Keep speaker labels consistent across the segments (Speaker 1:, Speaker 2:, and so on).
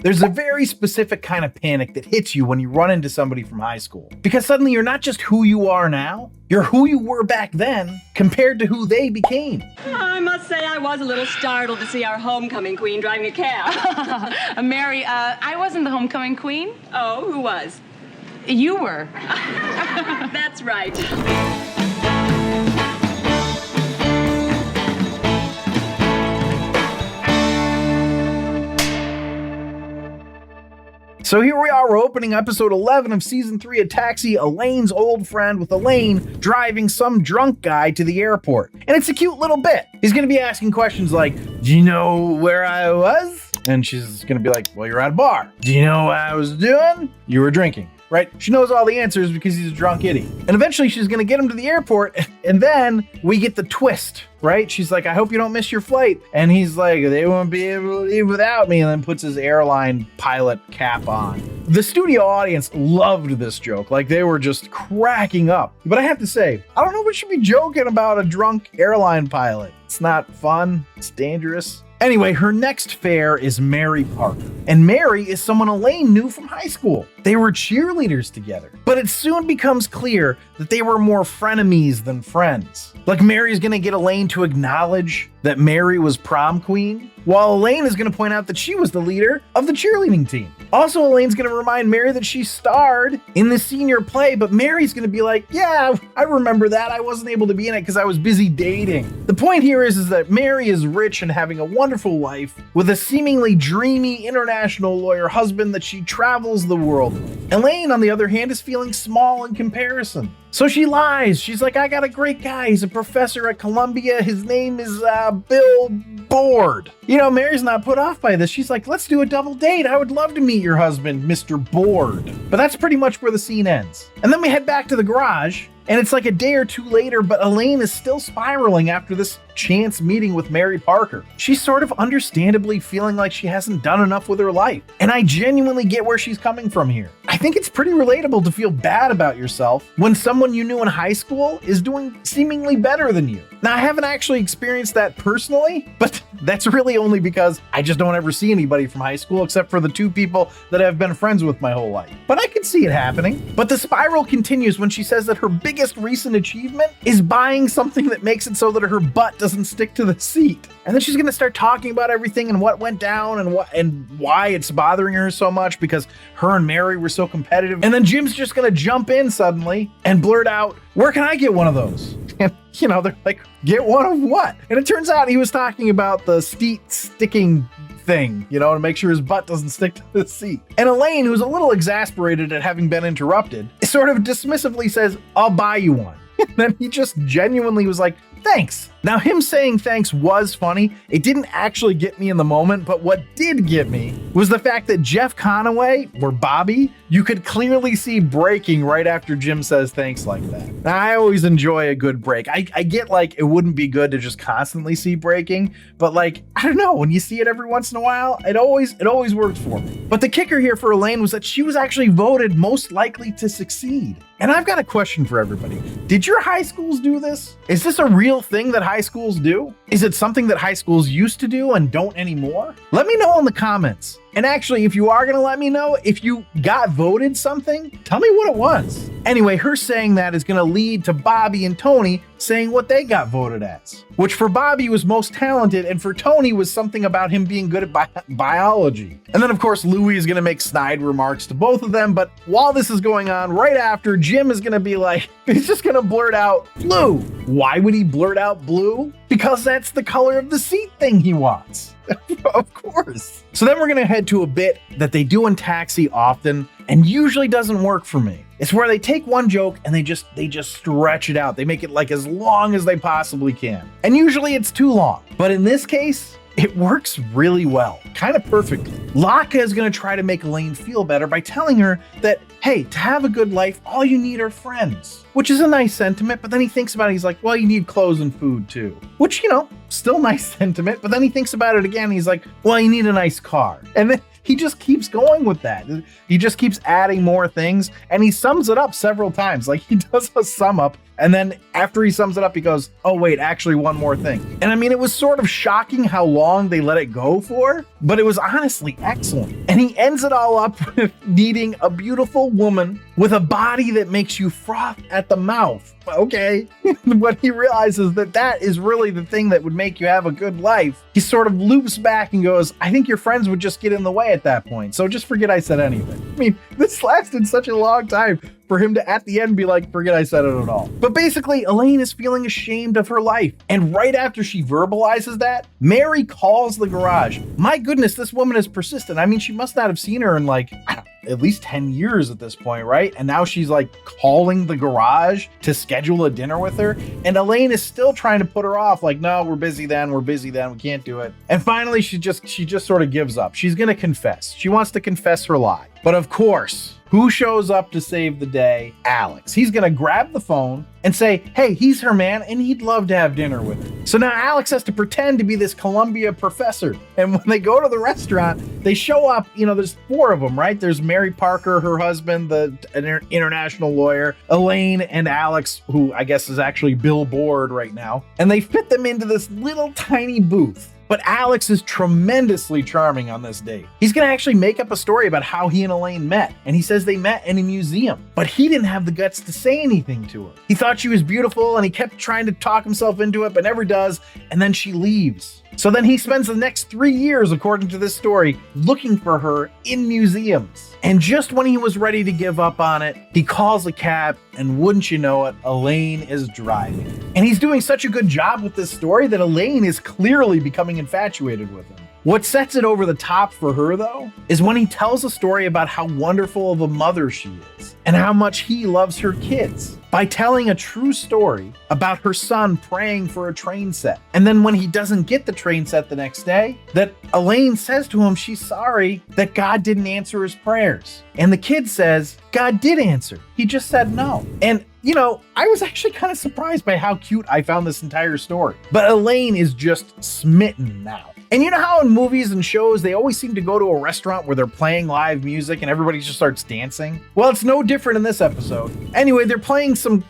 Speaker 1: There's a very specific kind of panic that hits you when you run into somebody from high school. Because suddenly you're not just who you are now, you're who you were back then compared to who they became.
Speaker 2: I must say I was a little startled to see our homecoming queen driving a cab.
Speaker 3: Mary, I wasn't the homecoming queen.
Speaker 2: Oh, who was?
Speaker 3: You were.
Speaker 2: That's right.
Speaker 1: So here we are, we're opening episode 11 of season 3 of Taxi, Elaine's old friend, with Elaine driving some drunk guy to the airport. And it's a cute little bit. He's gonna be asking questions like, do you know where I was? And she's gonna be like, well, you're at a bar. Do you know what I was doing? You were drinking. Right? She knows all the answers because he's a drunk idiot. And eventually she's gonna get him to the airport, and then we get the twist, right? She's like, I hope you don't miss your flight. And he's like, they won't be able to leave without me, and then puts his airline pilot cap on. The studio audience loved this joke. Like, they were just cracking up. But I have to say, I don't know if we should be joking about a drunk airline pilot. It's not fun, it's dangerous. Anyway, her next fare is Mary Parker. And Mary is someone Elaine knew from high school. They were cheerleaders together. But it soon becomes clear that they were more frenemies than friends. Like, Mary's gonna get Elaine to acknowledge that Mary was prom queen, while Elaine is gonna point out that she was the leader of the cheerleading team. Also, Elaine's gonna remind Mary that she starred in the senior play, but Mary's gonna be like, yeah, I remember that. I wasn't able to be in it because I was busy dating. The point here is that Mary is rich and having a wonderful life with a seemingly dreamy international lawyer husband that she travels the world with. Elaine, on the other hand, is feeling small in comparison. So she lies. She's like, I got a great guy. He's a professor at Columbia. His name is Bill Board. You know, Mary's not put off by this. She's like, let's do a double date. I would love to meet your husband, Mr. Board. But that's pretty much where the scene ends. And then we head back to the garage, and it's like a day or two later, but Elaine is still spiraling after this chance meeting with Mary Parker. She's sort of understandably feeling like she hasn't done enough with her life. And I genuinely get where she's coming from here. I think it's pretty relatable to feel bad about yourself when someone you knew in high school is doing seemingly better than you. Now, I haven't actually experienced that personally, but that's really only because I just don't ever see anybody from high school except for the two people that I've been friends with my whole life. But I can see it happening. But the spiral continues when she says that her biggest recent achievement is buying something that makes it so that her butt doesn't stick to the seat. And then she's gonna start talking about everything and what went down and why it's bothering her so much because her and Mary were so competitive. And then Jim's just gonna jump in suddenly and blurt out, where can I get one of those? And, you know, they're like, get one of what? And it turns out he was talking about the seat sticking thing, you know, to make sure his butt doesn't stick to the seat. And Elaine, who's a little exasperated at having been interrupted, sort of dismissively says, I'll buy you one. And then he just genuinely was like, thanks. Now, him saying thanks was funny. It didn't actually get me in the moment, but what did get me was the fact that Jeff Conaway, or Bobby, you could clearly see breaking right after Jim says thanks like that. Now, I always enjoy a good break. I get like it wouldn't be good to just constantly see breaking, but like, I don't know, when you see it every once in a while, it always works for me. But the kicker here for Elaine was that she was actually voted most likely to succeed. And I've got a question for everybody. Did your high schools do this? Is this a real thing that high schools do? Is it something that high schools used to do and don't anymore? Let me know in the comments. And actually, if you are gonna let me know, if you got voted something, tell me what it was. Anyway, her saying that is gonna lead to Bobby and Tony saying what they got voted as, which for Bobby was most talented, and for Tony was something about him being good at biology. And then of course, Louie is gonna make snide remarks to both of them, but while this is going on, right after, Jim is gonna be like, he's just gonna blurt out, blue. Why would he blurt out blue? Because that's the color of the seat thing he wants. Of course. So then we're gonna head to a bit that they do in Taxi often and usually doesn't work for me. It's where they take one joke and they just stretch it out. They make it like as long as they possibly can. And usually it's too long. But in this case, it works really well, kind of perfectly. Laka is gonna try to make Elaine feel better by telling her that, hey, to have a good life, all you need are friends, which is a nice sentiment, but then he thinks about it, he's like, well, you need clothes and food too, which, you know, still nice sentiment, but then he thinks about it again, he's like, well, you need a nice car. And then he just keeps going with that. He just keeps adding more things, and he sums it up several times. Like, he does a sum up And then after he sums it up, he goes, oh wait, actually one more thing. And I mean, it was sort of shocking how long they let it go for, but it was honestly excellent. And he ends it all up with needing a beautiful woman with a body that makes you froth at the mouth. Okay. When he realizes that that is really the thing that would make you have a good life, he sort of loops back and goes, I think your friends would just get in the way at that point. So just forget I said anything. I mean, this lasted such a long time for him to at the end be like, forget I said it at all. But basically, Elaine is feeling ashamed of her life. And right after she verbalizes that, Mary calls the garage. My goodness, this woman is persistent. I mean, she must not have seen her in like, at least 10 years at this point, right? And now she's like calling the garage to schedule a dinner with her. And Elaine is still trying to put her off, like, no, we're busy then, we can't do it. And finally, she just sort of gives up. She's gonna confess. She wants to confess her lie. But of course, who shows up to save the day? Alex. He's gonna grab the phone and say, hey, he's her man and he'd love to have dinner with her. So now Alex has to pretend to be this Columbia professor. And when they go to the restaurant, they show up, there's 4 of them, right? There's Mary Parker, her husband, an international lawyer, Elaine, and Alex, who I guess is actually Bill Board right now. And they fit them into this little tiny booth. But Alex is tremendously charming on this date. He's gonna actually make up a story about how he and Elaine met. And he says they met in a museum, but he didn't have the guts to say anything to her. He thought she was beautiful and he kept trying to talk himself into it, but never does. And then she leaves. So then he spends the next 3 years, according to this story, looking for her in museums. And just when he was ready to give up on it, he calls a cab, and wouldn't you know it, Elaine is driving. And he's doing such a good job with this story that Elaine is clearly becoming infatuated with him. What sets it over the top for her, though, is when he tells a story about how wonderful of a mother she is and how much he loves her kids by telling a true story about her son praying for a train set. And then when he doesn't get the train set the next day, that Elaine says to him she's sorry that God didn't answer his prayers. And the kid says, God did answer. He just said no. And I was actually kind of surprised by how cute I found this entire story. But Elaine is just smitten now. And you know how in movies and shows, they always seem to go to a restaurant where they're playing live music and everybody just starts dancing? Well, it's no different in this episode. Anyway, they're playing some,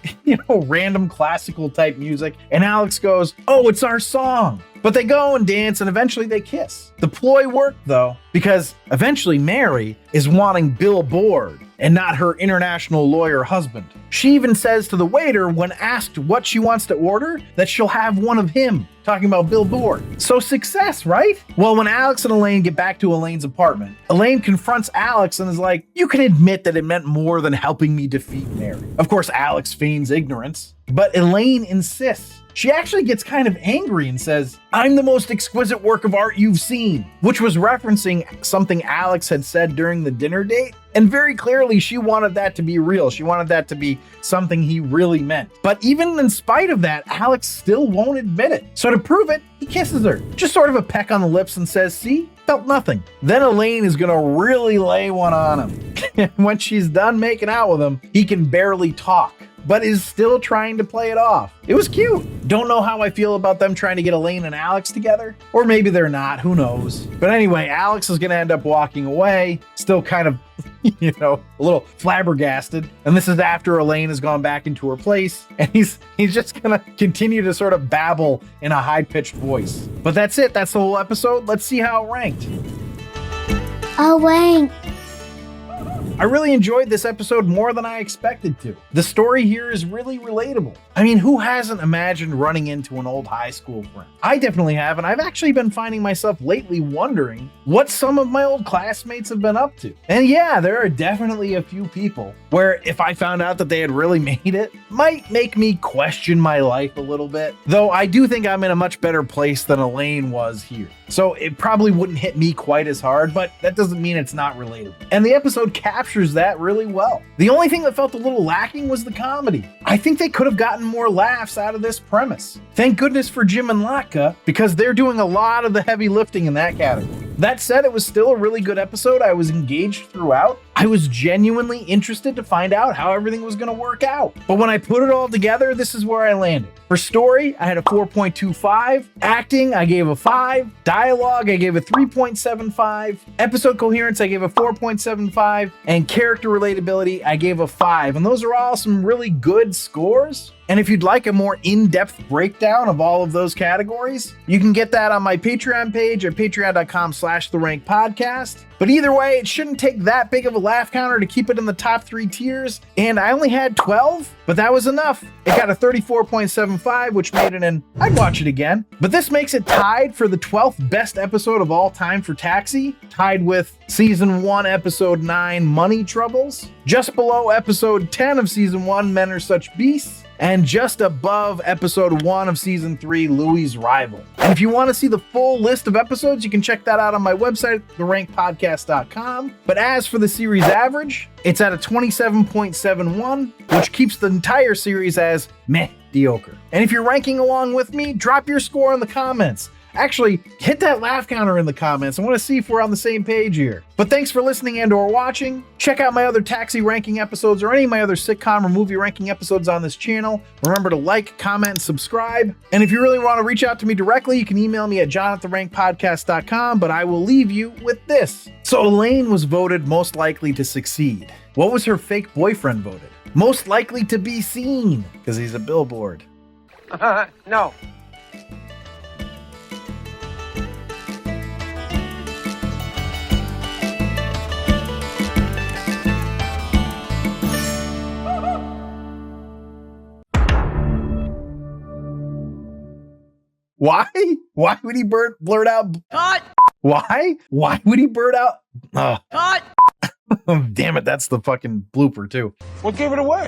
Speaker 1: random classical type music, and Alex goes, oh, it's our song. But they go and dance and eventually they kiss. The ploy worked though, because eventually Mary is wanting Bill Board and not her international lawyer husband. She even says to the waiter when asked what she wants to order that she'll have one of him, talking about Bill Board. So success, right? Well, when Alex and Elaine get back to Elaine's apartment, Elaine confronts Alex and is like, you can admit that it meant more than helping me defeat Mary. Of course, Alex feigns ignorance, but Elaine insists. She actually gets kind of angry and says, I'm the most exquisite work of art you've seen, which was referencing something Alex had said during the dinner date. And very clearly, she wanted that to be real. She wanted that to be something he really meant. But even in spite of that, Alex still won't admit it. So to prove it, he kisses her. Just sort of a peck on the lips and says, see, felt nothing. Then Elaine is gonna really lay one on him. And when she's done making out with him, he can barely talk, but is still trying to play it off. It was cute. Don't know how I feel about them trying to get Elaine and Alex together, or maybe they're not, who knows. But anyway, Alex is gonna end up walking away, still kind of, a little flabbergasted. And this is after Elaine has gone back into her place, and he's just gonna continue to sort of babble in a high-pitched voice. But that's it, that's the whole episode. Let's see how it ranked.
Speaker 4: Elaine.
Speaker 1: I really enjoyed this episode more than I expected to. The story here is really relatable. I mean, who hasn't imagined running into an old high school friend? I definitely have, and I've actually been finding myself lately wondering what some of my old classmates have been up to. And yeah, there are definitely a few people where if I found out that they had really made it, might make me question my life a little bit. Though I do think I'm in a much better place than Elaine was here. So it probably wouldn't hit me quite as hard, but that doesn't mean it's not relatable. And the episode captures that really well. The only thing that felt a little lacking was the comedy. I think they could have gotten more laughs out of this premise. Thank goodness for Jim and Latka, because they're doing a lot of the heavy lifting in that category. That said, it was still a really good episode. I was engaged throughout. I was genuinely interested to find out how everything was going to work out. But when I put it all together, this is where I landed. For story, I had a 4.25. Acting, I gave a 5. Dialogue, I gave a 3.75. Episode coherence, I gave a 4.75. And character relatability, I gave a 5. And those are all some really good scores. And if you'd like a more in-depth breakdown of all of those categories, you can get that on my Patreon page at patreon.com/TheRankPodcast. But either way, it shouldn't take that big of a laugh counter to keep it in the top 3 tiers. And I only had 12, but that was enough. It got a 34.75, which made it an I'd watch it again. But this makes it tied for the 12th best episode of all time for Taxi, tied with Season 1, Episode 9, Money Troubles, just below Episode 10 of Season 1, Men Are Such Beasts, and just above Episode 1 of Season 3, Louie's Rival. And if you want to see the full list of episodes, you can check that out on my website, therankpodcast.com. But as for the series average, it's at a 27.71, which keeps the entire series as mediocre. And if you're ranking along with me, drop your score in the comments. Actually, hit that laugh counter in the comments. I want to see if we're on the same page here. But thanks for listening and or watching. Check out my other Taxi ranking episodes or any of my other sitcom or movie ranking episodes on this channel. Remember to like, comment, and subscribe. And if you really want to reach out to me directly, you can email me at john@therankpodcast.com, but I will leave you with this. So Elaine was voted most likely to succeed. What was her fake boyfriend voted? Most likely to be seen, because he's a billboard.
Speaker 4: No.
Speaker 1: Why? Why would he blurt out?
Speaker 4: Cut!
Speaker 1: Why? Why would he blurt out?
Speaker 4: Cut!
Speaker 1: Damn it, that's the fucking blooper too.
Speaker 5: What gave it away?